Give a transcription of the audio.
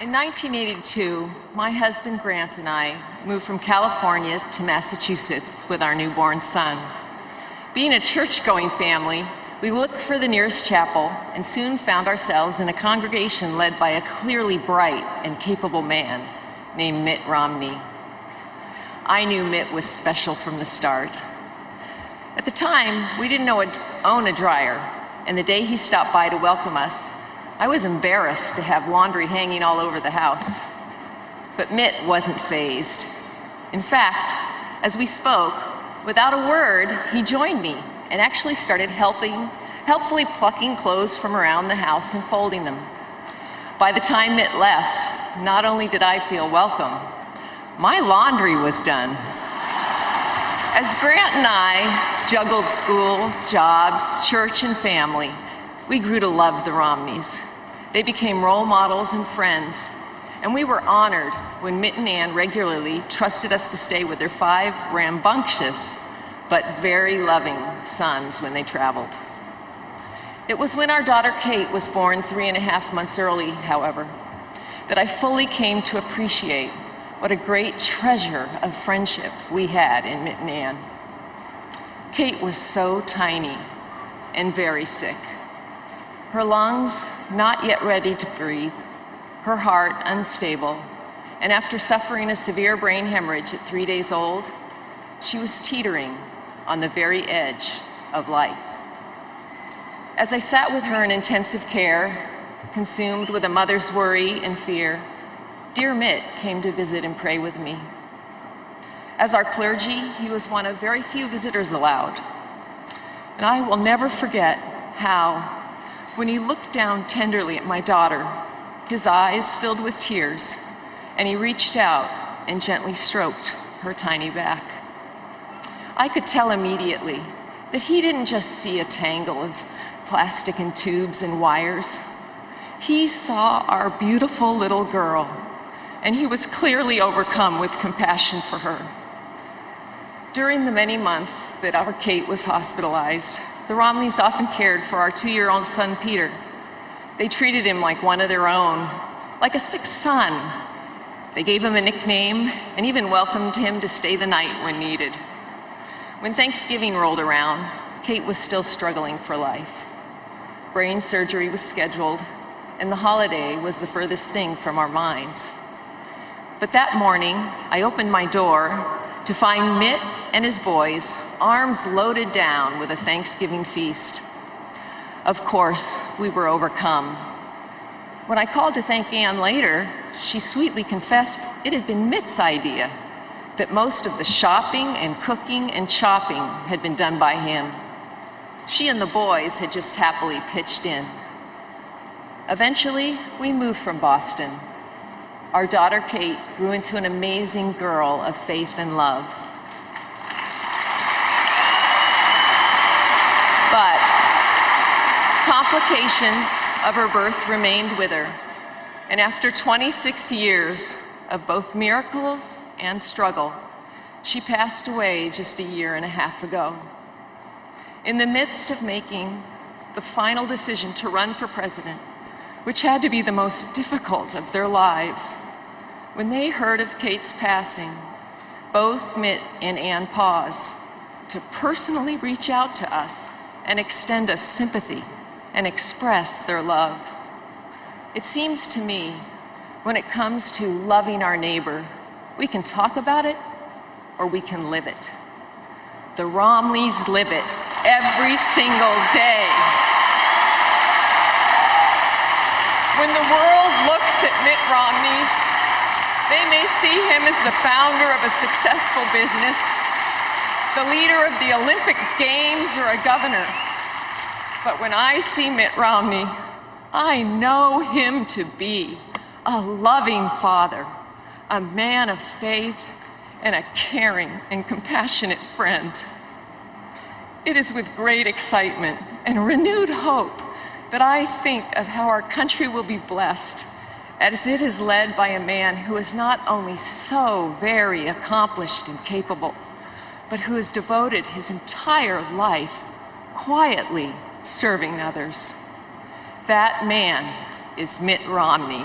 In 1982, my husband Grant and I moved from California to Massachusetts with our newborn son. Being a church-going family, we looked for the nearest chapel and soon found ourselves in a congregation led by a clearly bright and capable man named Mitt Romney. I knew Mitt was special from the start. At the time, we didn't own a dryer, and the day he stopped by to welcome us, I was embarrassed to have laundry hanging all over the house. But Mitt wasn't fazed. In fact, as we spoke, without a word, he joined me and actually started helpfully plucking clothes from around the house and folding them. By the time Mitt left, not only did I feel welcome, my laundry was done. As Grant and I juggled school, jobs, church, and family, we grew to love the Romneys. They became role models and friends, and we were honored when Mitt and Ann regularly trusted us to stay with their 5 rambunctious but very loving sons when they traveled. It was when our daughter Kate was born 3.5 months early, however, that I fully came to appreciate what a great treasure of friendship we had in Mitt and Ann. Kate was so tiny and very sick. Her lungs not yet ready to breathe, her heart unstable, and after suffering a severe brain hemorrhage at 3 days old, she was teetering on the very edge of life. As I sat with her in intensive care, consumed with a mother's worry and fear, dear Mitt came to visit and pray with me. As our clergy, he was one of very few visitors allowed. And I will never forget how, when he looked down tenderly at my daughter, his eyes filled with tears, and he reached out and gently stroked her tiny back. I could tell immediately that he didn't just see a tangle of plastic and tubes and wires. He saw our beautiful little girl, and he was clearly overcome with compassion for her. During the many months that our Kate was hospitalized, the Romneys often cared for our 2-year-old son, Peter. They treated him like one of their own, like a sick son. They gave him a nickname and even welcomed him to stay the night when needed. When Thanksgiving rolled around, Kate was still struggling for life. Brain surgery was scheduled, and the holiday was the furthest thing from our minds. But that morning, I opened my door to find Mitt and his boys, arms loaded down with a Thanksgiving feast. Of course, we were overcome. When I called to thank Ann later, she sweetly confessed it had been Mitt's idea, that most of the shopping and cooking and chopping had been done by him. She and the boys had just happily pitched in. Eventually, we moved from Boston. Our daughter Kate grew into an amazing girl of faith and love. But complications of her birth remained with her, and after 26 years of both miracles and struggle, she passed away just 1.5 years ago. In the midst of making the final decision to run for president, which had to be the most difficult of their lives, when they heard of Kate's passing, both Mitt and Ann paused to personally reach out to us and extend us sympathy and express their love. It seems to me, when it comes to loving our neighbor, we can talk about it or we can live it. The Romneys live it every single day. When the world looks at Mitt Romney, they may see him as the founder of a successful business, the leader of the Olympic Games, or a governor. But when I see Mitt Romney, I know him to be a loving father, a man of faith, and a caring and compassionate friend. It is with great excitement and renewed hope that I think of how our country will be blessed as it is led by a man who is not only so very accomplished and capable, but who has devoted his entire life quietly serving others. That man is Mitt Romney.